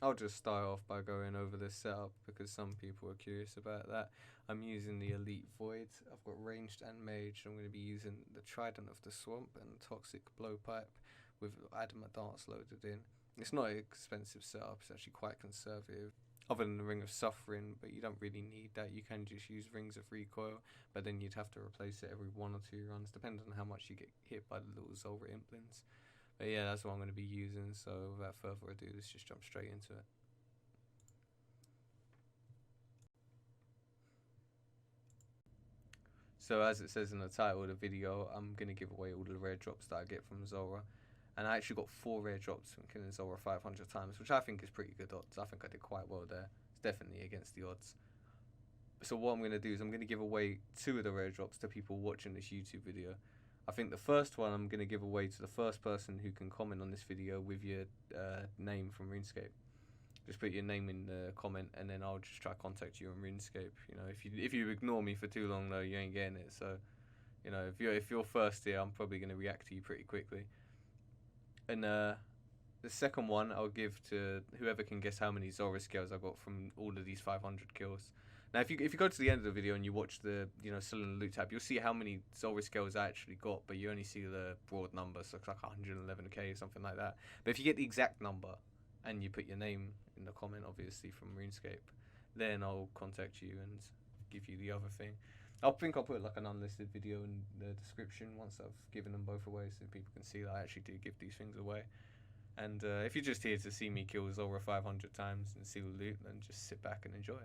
I'll just start off by going over the setup because some people are curious about that. I'm using the Elite Void. I've got ranged and mage. I'm going to be using the Trident of the Swamp and Toxic Blowpipe with Adamant Dance loaded in. It's not an expensive setup, it's actually quite conservative. Other than the Ring of Suffering, but you don't really need that. You can just use Rings of Recoil, but then you'd have to replace it every 1 or 2 runs, depending on how much you get hit by the little Zulrah implants. But yeah, that's what I'm going to be using, so without further ado, let's just jump straight into it. So as it says in the title of the video, I'm going to give away all the rare drops that I get from Zulrah. And I actually got 4 rare drops from killing Zulrah 500 times, which I think is pretty good odds. I think I did quite well there. It's definitely against the odds. So what I'm going to do is I'm going to give away 2 of the rare drops to people watching this YouTube video. I think the first one I'm going to give away to the first person who can comment on this video with your name from RuneScape. Just put your name in the comment, and then I'll just try to contact you on RuneScape. You know, if you ignore me for too long though, you ain't getting it. So, you know, if you're first here, I'm probably going to react to you pretty quickly. And the second one I'll give to whoever can guess how many Zulrah scales I got from all of these 500 kills. Now, if you go to the end of the video and you watch the still in the loot tab, you'll see how many Zulrah scales I actually got, but you only see the broad number, so it's like 111k or something like that. But if you get the exact number and you put your name in the comment, obviously from RuneScape, then I'll contact you and give you the other thing. I think I'll put like an unlisted video in the description once I've given them both away, so people can see that I actually do give these things away. And if you're just here to see me kill Zulrah 500 times and see the loot, then just sit back and enjoy.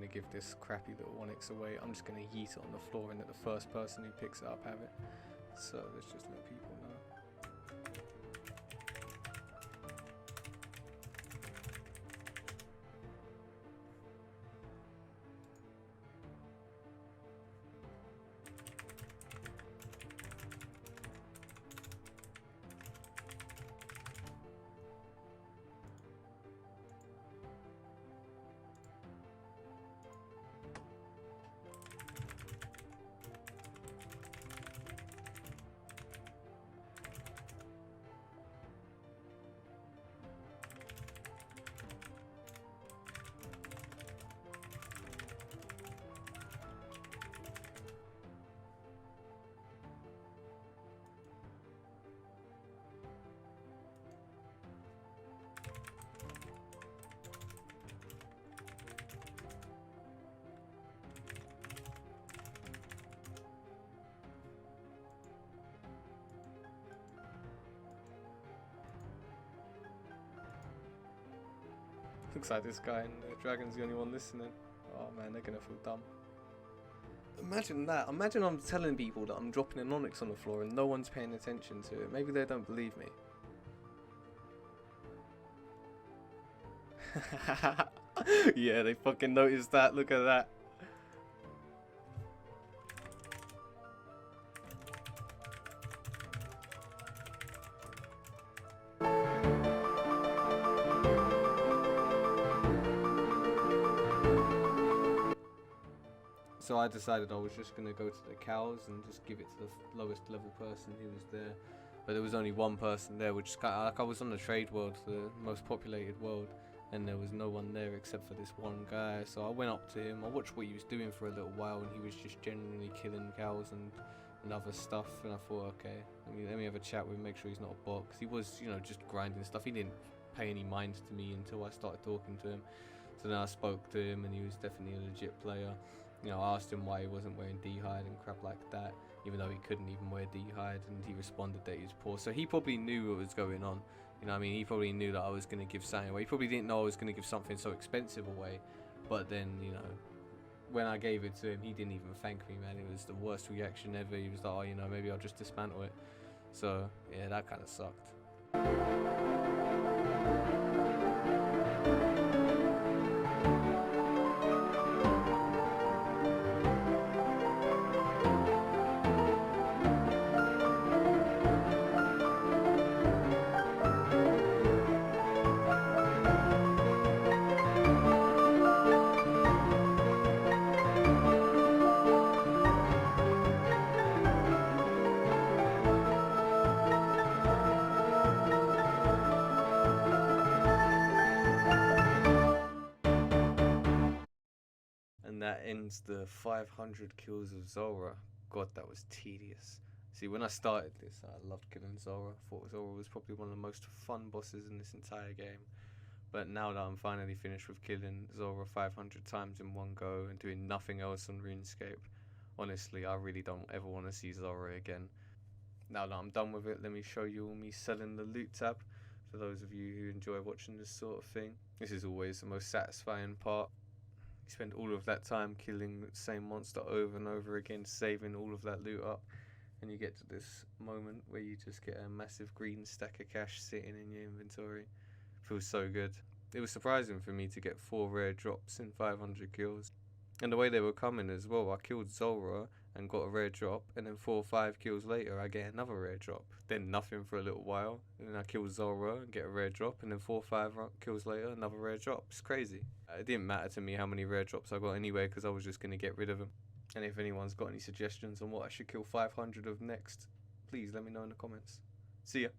to give this crappy little Onyx away. I'm just going to yeet it on the floor and let the first person who picks it up have it. So let's just let people know. Looks like this guy in the Dragon's the only one listening. Oh man, they're gonna feel dumb. Imagine that. Imagine I'm telling people that I'm dropping an Onyx on the floor and no one's paying attention to it. Maybe they don't believe me. Yeah, they fucking noticed that. Look at that. So I decided I was just going to go to the cows and just give it to the lowest level person who was there. But there was only one person there, which is kind of like I was on the trade world, the most populated world, and there was no one there except for this one guy. So I went up to him, I watched what he was doing for a little while, and he was just genuinely killing cows and other stuff. And I thought, okay, let me have a chat with him, make sure he's not a bot. 'Cause he was, you know, just grinding stuff. He didn't pay any mind to me until I started talking to him. So then I spoke to him, and he was definitely a legit player. You know, I asked him why he wasn't wearing D-hide and crap like that, even though he couldn't even wear D-hide, and he responded that he was poor. So he probably knew what was going on. You know what I mean? He probably knew that I was going to give something away. He probably didn't know I was going to give something so expensive away. But then, you know, when I gave it to him, he didn't even thank me, man. It was the worst reaction ever. He was like, oh, you know, maybe I'll just dismantle it. So, yeah, that kind of sucked. And that ends the 500 kills of Zulrah. God, that was tedious. See, when I started this, I loved killing Zulrah. I thought Zulrah was probably one of the most fun bosses in this entire game. But now that I'm finally finished with killing Zulrah 500 times in one go and doing nothing else on RuneScape, honestly, I really don't ever want to see Zulrah again. Now that I'm done with it, let me show you all me selling the loot tab. For those of you who enjoy watching this sort of thing, this is always the most satisfying part. You spend all of that time killing the same monster over and over again, saving all of that loot up, and you get to this moment where you just get a massive green stack of cash sitting in your inventory. Feels so good. It was surprising for me to get 4 rare drops in 500 kills. And the way they were coming as well, I killed Zulrah and got a rare drop, and then 4 or 5 kills later I get another rare drop. Then nothing for a little while, and then I kill Zulrah and get a rare drop, and then 4 or 5 kills later another rare drop. It's crazy. It didn't matter to me how many rare drops I got anyway, because I was just going to get rid of them. And if anyone's got any suggestions on what I should kill 500 of next, please let me know in the comments. See ya.